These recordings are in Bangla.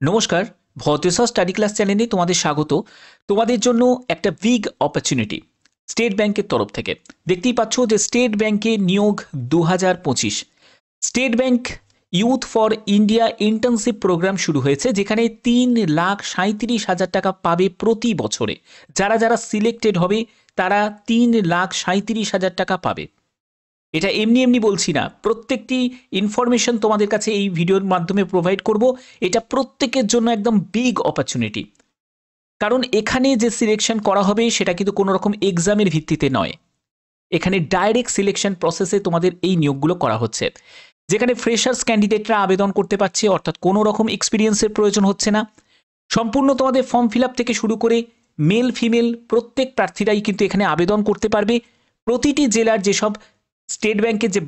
নমস্কার, ভতেশা স্টাডি ক্লাস চ্যানেলে তোমাদের স্বাগত। তোমাদের জন্য একটা বিগ অপরচুনিটি স্টেট ব্যাংকের তরফ থেকে। দেখতেই পাচ্ছ যে স্টেট ব্যাংকে নিয়োগ 2025 State Bank Youth for India internship programme শুরু হয়েছে, যেখানে 3,37,000 টাকা পাবে প্রতি বছরে। যারা যারা সিলেক্টেড হবে তারা 3,37,000 টাকা পাবে। এটা এমনি এমনি বলছি না, প্রত্যেকটি ইনফরমেশন তোমাদের কাছে এই ভিডিওর মাধ্যমে প্রোভাইড করব। এটা প্রত্যেকের জন্য একদম বিগ অপরচুনিটি, কারণ এখানে যে সিলেকশন করা হবে সেটা কিন্তু কোনো রকম এক্সামের ভিত্তিতে নয়। এখানে ডাইরেক্ট সিলেকশন প্রসেসে তোমাদের এই নিয়োগগুলো করা হচ্ছে, যেখানে ফ্রেশার্স ক্যান্ডিডেটরা আবেদন করতে পারছে, অর্থাৎ কোনো রকম এক্সপিরিয়েন্সের প্রয়োজন হচ্ছে না। সম্পূর্ণ তোমাদের ফর্ম ফিল আপ থেকে শুরু করে মেল ফিমেল প্রত্যেক প্রার্থীরাই কিন্তু এখানে আবেদন করতে পারবে। প্রতিটি জেলার যেসব স্টেট ব্যাংকের যে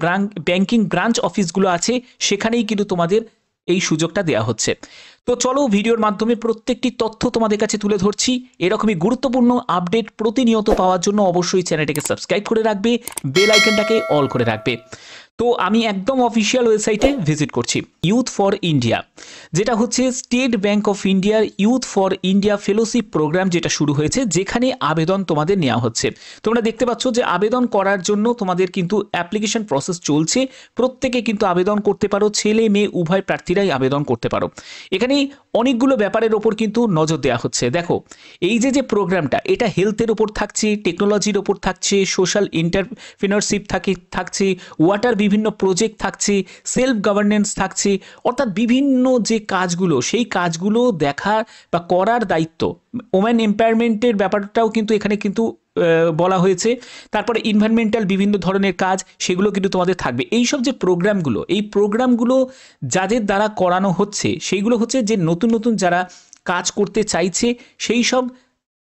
ব্যাংকিং ব্রাঞ্চ অফিসগুলো আছে সেখানেই কিন্তু তোমাদের এই সুযোগটা দেওয়া হচ্ছে। তো চলো ভিডিওর মাধ্যমে প্রত্যেকটি তথ্য তোমাদের কাছে তুলে ধরছি। এরকমই গুরুত্বপূর্ণ আপডেট প্রতিনিয়ত পাওয়ার জন্য অবশ্যই চ্যানেলটাকে সাবস্ক্রাইব করে রাখবে, বেল আইকনটাকে অল করে রাখবে। তো আমি একদম অফিসিয়াল ওয়েবসাইটে ভিজিট করছি। ইউথ ফর ইন্ডিয়া, যেটা হচ্ছে স্টেট ব্যাংক অফ ইন্ডিয়ার Youth for India fellowship programme, যেটা শুরু হয়েছে, যেখানে আবেদন তোমাদের নেওয়া হচ্ছে। তোমরা দেখতে পাচ্ছ যে আবেদন করার জন্য তোমাদের কিন্তু অ্যাপ্লিকেশন প্রসেস চলছে। প্রত্যেকে কিন্তু আবেদন করতে পারো, ছেলে মেয়ে উভয় প্রার্থীরাই আবেদন করতে পারো। এখানে অনেকগুলো ব্যাপারের ওপর কিন্তু নজর দেওয়া হচ্ছে। দেখো, এই যে প্রোগ্রামটা, এটা হেলথের ওপর থাকছে, টেকনোলজির ওপর থাকছে, সোশ্যাল এন্টারপ্রেনারশিপ থাকছে, ওয়াটার বিভিন্ন প্রজেক্ট থাকছে, সেলফ গভর্নেন্স থাকছে, অর্থাৎ বিভিন্ন যে কাজগুলো সেই কাজগুলো দেখার বা করার দায়িত্ব, ওমেন এম্পাওয়ারমেন্টের ব্যাপারটাও কিন্তু এখানে কিন্তু বলা হয়েছে। তারপরে এনভায়রনমেন্টাল বিভিন্ন ধরনের কাজ, সেগুলো কিন্তু তোমাদের থাকবে। এইসব যে প্রোগ্রামগুলো, এই প্রোগ্রামগুলো যাদের দ্বারা করানো হচ্ছে সেইগুলো হচ্ছে যে নতুন নতুন যারা কাজ করতে চাইছে সেই সব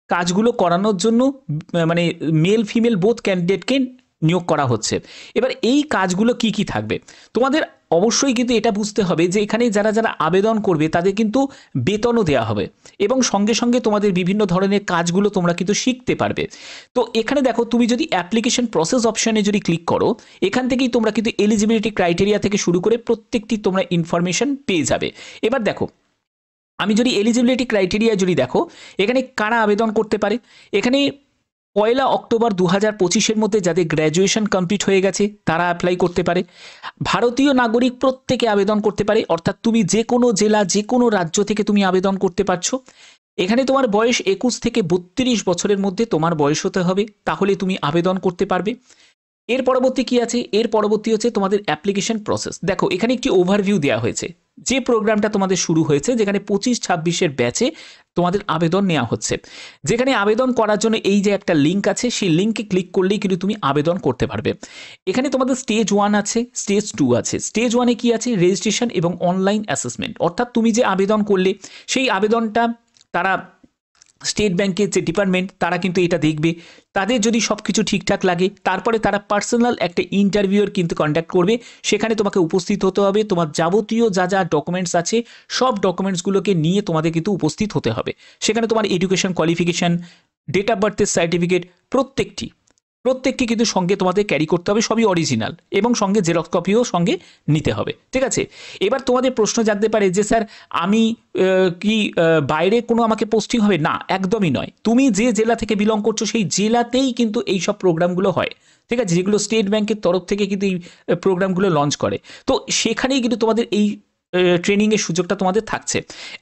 কাজগুলো করানোর জন্য মানে মেল ফিমেল বোথ ক্যান্ডিডেটকে নিয়োগ করা হচ্ছে। এবার এই কাজগুলো কি কি থাকবে তোমাদের অবশ্যই কিন্তু এটা বুঝতে হবে যে এখানে যারা যারা আবেদন করবে তাদের কিন্তু বেতনও দেওয়া হবে, এবং সঙ্গে সঙ্গে তোমাদের বিভিন্ন ধরনের কাজগুলো তোমরা কিন্তু শিখতে পারবে। তো এখানে দেখো, তুমি যদি অ্যাপ্লিকেশন প্রসেস অপশনে যদি ক্লিক করো, এখান থেকেই তোমরা কিন্তু এলিজিবিলিটি ক্রাইটেরিয়া থেকে শুরু করে প্রত্যেকটি তোমরা ইনফরমেশন পেয়ে যাবে। এবার দেখো, আমি যদি এলিজিবিলিটি ক্রাইটেরিয়া যদি দেখো, এখানে কারা আবেদন করতে পারে, এখানে 1 অক্টোবর 2025 মধ্যে যাদের গ্র্যাজুয়েশন কমপ্লিট হয়ে গেছে তারা অ্যাপ্লাই করতে পারে। ভারতীয় নাগরিক প্রত্যেকে আবেদন করতে পারে, অর্থাৎ তুমি যে কোনো জেলা যে কোনো রাজ্য থেকে তুমি আবেদন করতে পারছো। এখানে তোমার বয়স 21 থেকে 32 বছরের মধ্যে তোমার বয়স হতে হবে, তাহলে তুমি আবেদন করতে পারবে। এর পরবর্তী কি আছে, এর পরবর্তী হচ্ছে তোমাদের অ্যাপ্লিকেশন প্রসেস। দেখো, এখানে একটি ওভারভিউ দেওয়া হয়েছে যে প্রোগ্রামটা তোমাদের শুরু হয়েছে, যেখানে 25-26 ব্যাচে তোমাদের আবেদন নেওয়া হচ্ছে। যেখানে আবেদন করার জন্য এই যে একটা লিঙ্ক আছে, সেই লিঙ্কে ক্লিক করলেই কিন্তু তুমি আবেদন করতে পারবে। এখানে তোমাদের স্টেজ 1 আছে, স্টেজ 2 আছে। স্টেজ 1-এ কি আছে, রেজিস্ট্রেশন এবং অনলাইন অ্যাসেসমেন্ট, অর্থাৎ তুমি যে আবেদন করলে সেই আবেদনটা তারা স্টেট ব্যাংকের যে ডিপার্টমেন্ট তারা কিন্তু এটা দেখবে। তাদের যদি সব কিছু ঠিকঠাক লাগে, তারপরে তারা পার্সোনাল একটা ইন্টারভিউর কিন্তু কন্ডাক্ট করবে। সেখানে তোমাকে উপস্থিত হতে হবে, তোমার যাবতীয় যা যা ডকুমেন্টস আছে সব ডকুমেন্টসগুলোকে নিয়ে তোমাদের কিন্তু উপস্থিত হতে হবে। সেখানে তোমার এডুকেশন কোয়ালিফিকেশান, ডেট অফ বার্থের সার্টিফিকেট প্রত্যেকটি কিন্তু সঙ্গে তোমাদের ক্যারি করতে হবে, সবই অরিজিনাল, এবং সঙ্গে জেরক্স কপিও সঙ্গে নিতে হবে। ঠিক আছে, এবার তোমাদের প্রশ্ন জাগতে পারে যে স্যার আমি কি বাইরে কোনো আমাকে পোস্টিং হবে? না, একদমই নয়। তুমি যে জেলা থেকে বিলং করছো সেই জেলাতেই কিন্তু এই সব প্রোগ্রামগুলো হয়। ঠিক আছে, যেগুলো স্টেট ব্যাংকের তরফ থেকে কিন্তু এই প্রোগ্রামগুলো লঞ্চ করে। তো সেখানেই কিন্তু তোমাদের এই ট্রেনিংয়ের সুযোগটা তোমাদের থাকছে।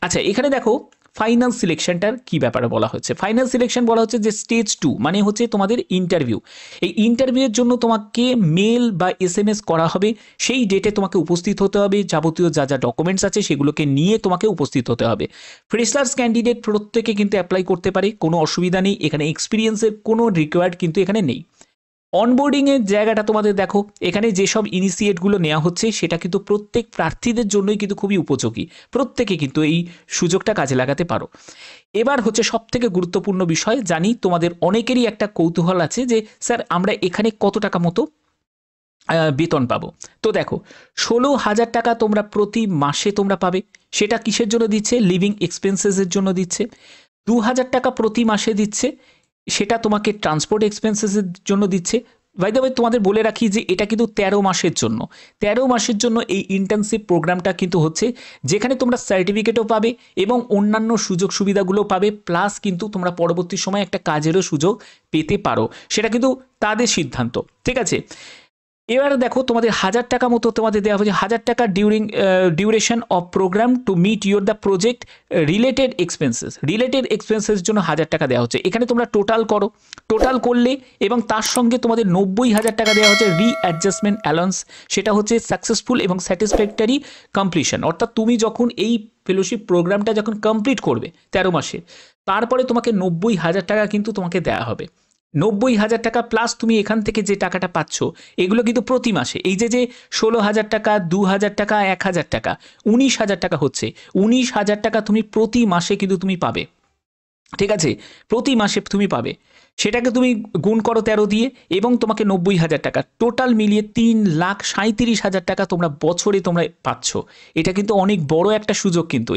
আচ্ছা, এখানে দেখো ফাইনাল সিলেকশনটার কি ব্যাপারে বলা হচ্ছে। ফাইনাল সিলেকশন বলা হচ্ছে যে স্টেজ 2 মানে হচ্ছে তোমাদের ইন্টারভিউ। এই ইন্টারভিউয়ের জন্য তোমাকে মেল বা SMS করা হবে, সেই ডেটে তোমাকে উপস্থিত হতে হবে, যাবতীয় যা যা ডকুমেন্টস আছে সেগুলোকে নিয়ে তোমাকে উপস্থিত হতে হবে। ফ্রেশার্স ক্যান্ডিডেট প্রত্যেকে কিন্তু অ্যাপ্লাই করতে পারে, কোনো অসুবিধা নেই। এখানে এক্সপিরিয়েন্সের কোনো রিকোয়ার্ড কিন্তু এখানে নেই। অনবোর্ডিংয়ের জায়গাটা তোমাদের দেখো, এখানে যেসব ইনিশিয়েটগুলো নেওয়া হচ্ছে সেটা কিন্তু প্রত্যেক প্রার্থীদের জন্যই কিন্তু খুবই উপযোগী। প্রত্যেকে কিন্তু এই সুযোগটা কাজে লাগাতে পারো। এবার হচ্ছে সবথেকে গুরুত্বপূর্ণ বিষয়, জানি তোমাদের অনেকেরই একটা কৌতূহল আছে যে স্যার আমরা এখানে কত টাকা মতো বেতন পাবো। তো দেখো, 16,000 টাকা তোমরা প্রতি মাসে তোমরা পাবে। সেটা কিসের জন্য দিচ্ছে? লিভিং এক্সপেন্সেসের জন্য দিচ্ছে। 2,000 টাকা প্রতি মাসে দিচ্ছে, সেটা তোমাকে ট্রান্সপোর্ট এক্সপেন্সেসের জন্য দিচ্ছে। বাই দ্য ওয়ে তোমাদের বলে রাখি যে এটা কিন্তু 13 মাসের জন্য, 13 মাসের জন্য এই ইন্টার্নশিপ প্রোগ্রামটা কিন্তু হচ্ছে, যেখানে তোমরা সার্টিফিকেটও পাবে এবং অন্যান্য সুযোগ সুবিধাগুলো পাবে, প্লাস কিন্তু তোমরা পরবর্তী সময় একটা কাজেরও সুযোগ পেতে পারো, সেটা কিন্তু তাদের সিদ্ধান্ত, ঠিক আছে। এবার দেখো তোমাদের 1000 টাকা মতো তোমাদের দেওয়া হয়েছে, 1000 টাকা duration of programme to meet your the project related expenses জন্য 1000 টাকা দেওয়া হচ্ছে। এখানে তোমরা টোটাল করো, টোটাল করলে এবং তার সঙ্গে তোমাদের 90,000 টাকা দেওয়া হচ্ছে রিঅ্যাডজাস্টমেন্ট অ্যালাউন্স, সেটা হচ্ছে সাকসেসফুল এবং স্যাটিসফ্যাক্টরি কমপ্লিশন, অর্থাৎ তুমি যখন এই ফেলোশিপ প্রোগ্রামটা যখন কমপ্লিট করবে 13 মাসে, তারপরে তোমাকে 90,000 টাকা কিন্তু তোমাকে দেওয়া হবে। 90,000 টাকা প্লাস তুমি এখান থেকে যে টাকাটা পাচ্ছ এগুলো কিন্তু প্রতি মাসে, এই যে 16,000 টাকা, 2,000 টাকা, 1,000 টাকা, 19,000 টাকা হচ্ছে, 19,000 টাকা তুমি প্রতি মাসে কিন্তু তুমি পাবে, ঠিক আছে, প্রতি মাসে তুমি পাবে। সেটাকে তুমি গুণ করো 13 দিয়ে এবং তোমাকে 90,000 টাকা, টোটাল মিলিয়ে 3,37,000 টাকা তোমরা বছরে তোমরা পাচ্ছ। এটা কিন্তু অনেক বড় একটা সুযোগ, কিন্তু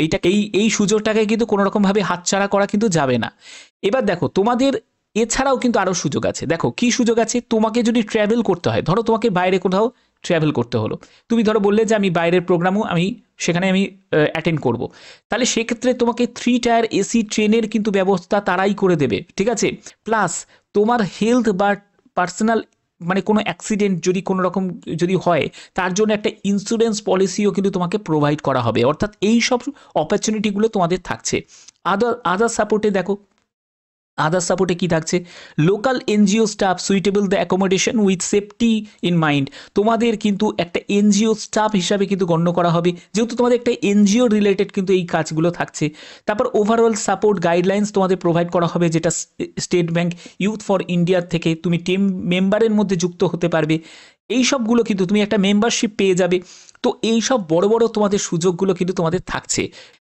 এই সুযোগটাকে কিন্তু কোনো রকমভাবে হাতছাড়া করা কিন্তু যাবে না। এবার দেখো তোমাদের এছাড়াও কিন্তু আরও সুযোগ আছে। দেখো কি সুযোগ আছে, তোমাকে যদি ট্র্যাভেল করতে হয়, ধরো তোমাকে বাইরে কোথাও ট্র্যাভেল করতে হলো, তুমি ধরো বললে যে আমি বাইরের প্রোগ্রামও সেখানে আমি অ্যাটেন্ড করব, তাহলে সেক্ষেত্রে তোমাকে 3 টায়ার এসি ট্রেনের কিন্তু ব্যবস্থা তারাই করে দেবে, ঠিক আছে। প্লাস তোমার হেলথ বা পার্সোনাল মানে কোনো অ্যাক্সিডেন্ট যদি কোনো রকম যদি হয়, তার জন্য একটা ইন্স্যুরেন্স পলিসিও কিন্তু তোমাকে প্রোভাইড করা হবে, অর্থাৎ এই সব অপরচুনিটিগুলো তোমাদের থাকছে। আদার সাপোর্টে দেখো, আদার সাপোর্টে কী থাকছে, local NGO staff suitable the accommodation with safety in mind, তোমাদের কিন্তু একটা এনজিও স্টাফ হিসাবে কিন্তু গণ্য করা হবে, যেহেতু তোমাদের একটা এনজিও রিলেটেড কিন্তু এই কাজগুলো থাকছে। তারপর ওভারঅল সাপোর্ট গাইডলাইন্স তোমাদের প্রোভাইড করা হবে, যেটা স্টেট ব্যাংক ইউথ ফর ইন্ডিয়ার থেকে তুমি টিম মেম্বারের মধ্যে যুক্ত হতে পারবে, এই সবগুলো কিন্তু তুমি একটা মেম্বারশিপ পেয়ে যাবে। তো এই সব বড় বড় তোমাদের সুযোগগুলো কিন্তু তোমাদের থাকছে।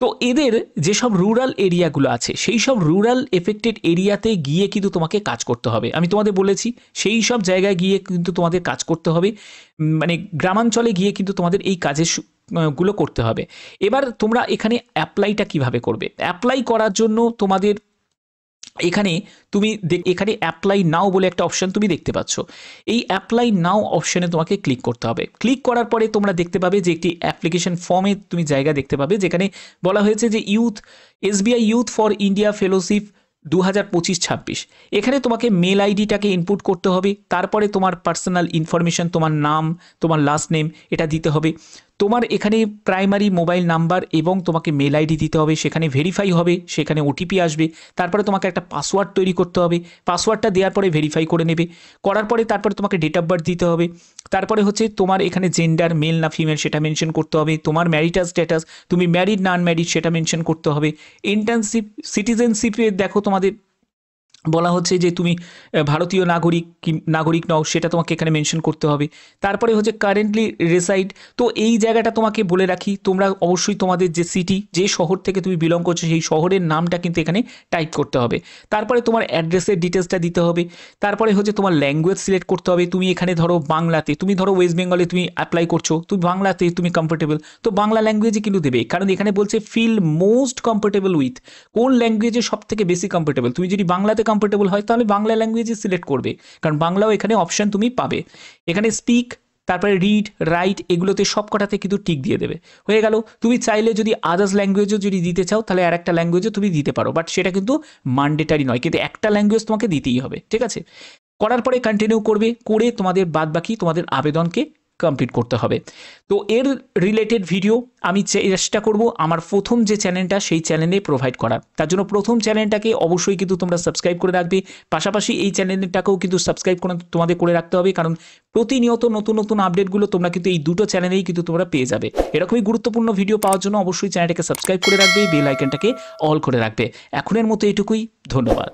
তো এদের যেসব রুরাল এরিয়াগুলো আছে, সেই সব রুরাল এফেক্টেড এরিয়াতে গিয়ে কিন্তু তোমাকে কাজ করতে হবে। আমি তোমাদের বলেছি সেই সব জায়গায় গিয়ে কিন্তু তোমাদের কাজ করতে হবে, মানে গ্রামাঞ্চলে গিয়ে কিন্তু তোমাদের এই কাজের গুলো করতে হবে। এবার তোমরা এখানে অ্যাপ্লাইটা কিভাবে করবে, অ্যাপ্লাই করার জন্য তোমাদের এখানে এখানে অ্যাপ্লাই নাও বলে একটা অপশন তুমি দেখতে পাচ্ছ, এই অ্যাপ্লাই নাও অপশনে তোমাকে ক্লিক করতে হবে। ক্লিক করার পরে তোমরা দেখতে পাবে যে একটি অ্যাপ্লিকেশন ফর্মে তুমি জায়গা দেখতে পাবে, যেখানে বলা হয়েছে যে SBI youth for India fellowship 2025-26, এখানে তোমাকে মেল আইডিটাকে ইনপুট করতে হবে, তারপরে তোমার পার্সোনাল ইনফরমেশন, তোমার নাম, তোমার লাস্ট নেম এটা দিতে হবে, তোমার এখানে প্রাইমারি মোবাইল নাম্বার এবং তোমাকে মেল আইডি দিতে হবে, সেখানে ভেরিফাই হবে, সেখানে ওটিপি আসবে, তারপরে তোমাকে একটা পাসওয়ার্ড তৈরি করতে হবে, পাসওয়ার্ডটা দেওয়ার পরে ভেরিফাই করে নেবে, করার পরে তারপরে তোমাকে ডেট অফ বার্থ দিতে হবে, তারপরে হচ্ছে তোমার এখানে জেন্ডার মেল না ফিমেল সেটা মেনশন করতে হবে, তোমার ম্যারিটাল স্ট্যাটাস তুমি ম্যারিড না আনম্যারিড সেটা মেনশন করতে হবে, ইন্টার্নশিপ সিটিজেনশিপে দেখো তোমাদের বলা হচ্ছে যে তুমি ভারতীয় নাগরিক নও, সেটা তোমাকে এখানে মেনশন করতে হবে, তারপরে হচ্ছে কারেন্টলি রেসাইড। তো এই জায়গাটা তোমাকে বলে রাখি, তোমরা অবশ্যই তোমাদের যে সিটি, যে শহর থেকে তুমি বিলং করছো সেই শহরের নামটা কিন্তু এখানে টাইপ করতে হবে, তারপরে তোমার অ্যাড্রেসের ডিটেলসটা দিতে হবে, তারপরে হচ্ছে তোমার ল্যাঙ্গুয়েজ সিলেক্ট করতে হবে, তুমি এখানে ধরো বাংলাতে, তুমি ধরো ওয়েস্ট বেঙ্গলে তুমি অ্যাপ্লাই করছো, তুমি বাংলাতে তুমি কমফোর্টেবল, তো বাংলা ল্যাঙ্গুয়েজে কিন্তু দেবে, কারণ এখানে বলছে ফিল মোস্ট কমফোর্টেবল উইথ, কোন ল্যাঙ্গুয়েজে সব থেকে বেশি কমফোর্টেবল, তুমি যদি বাংলাতে কমফোর্টেবল হয় তাহলে বাংলা ল্যাঙ্গুয়েজে সিলেক্ট করবে, কারণ বাংলাও এখানে অপশন তুমি পাবে। এখানে স্পিক, তারপরে রিড, রাইট, এগুলোতে সব কটাতে কিন্তু টিক দিয়ে দেবে, হয়ে গেল। তুমি চাইলে যদি আদার্স ল্যাঙ্গুয়েজও যদি দিতে চাও তাহলে আর একটা ল্যাঙ্গুয়েজও তুমি দিতে পারো, বাট সেটা কিন্তু ম্যান্ডেটারি নয়, কিন্তু একটা ল্যাঙ্গুয়েজ তোমাকে দিতেই হবে, ঠিক আছে। করার পরে কন্টিনিউ করবে, করে তোমাদের বাদ বাকি তোমাদের আবেদনকে কমপ্লিট করতে হবে। তো এর রিলেটেড ভিডিও আমি চেষ্টা করব আমার প্রথম যে চ্যানেলটা সেই চ্যানেলে প্রোভাইড করার, তার জন্য প্রথম চ্যানেলটাকে অবশ্যই কিন্তু তোমরা সাবস্ক্রাইব করে রাখবে, পাশাপাশি এই চ্যানেলটাকেও কিন্তু সাবস্ক্রাইব তোমাদের করে রাখতে হবে, কারণ প্রতিনিয়ত নতুন নতুন আপডেটগুলো তোমরা কিন্তু এই দুটো চ্যানেলেই কিন্তু তোমরা পেয়ে যাবে। এরকমই গুরুত্বপূর্ণ ভিডিও পাওয়ার জন্য অবশ্যই চ্যানেলটাকে সাবস্ক্রাইব করে রাখবে, বেল আইকনটাকে অল করে রাখবে। এখনের মতো এটুকুই, ধন্যবাদ।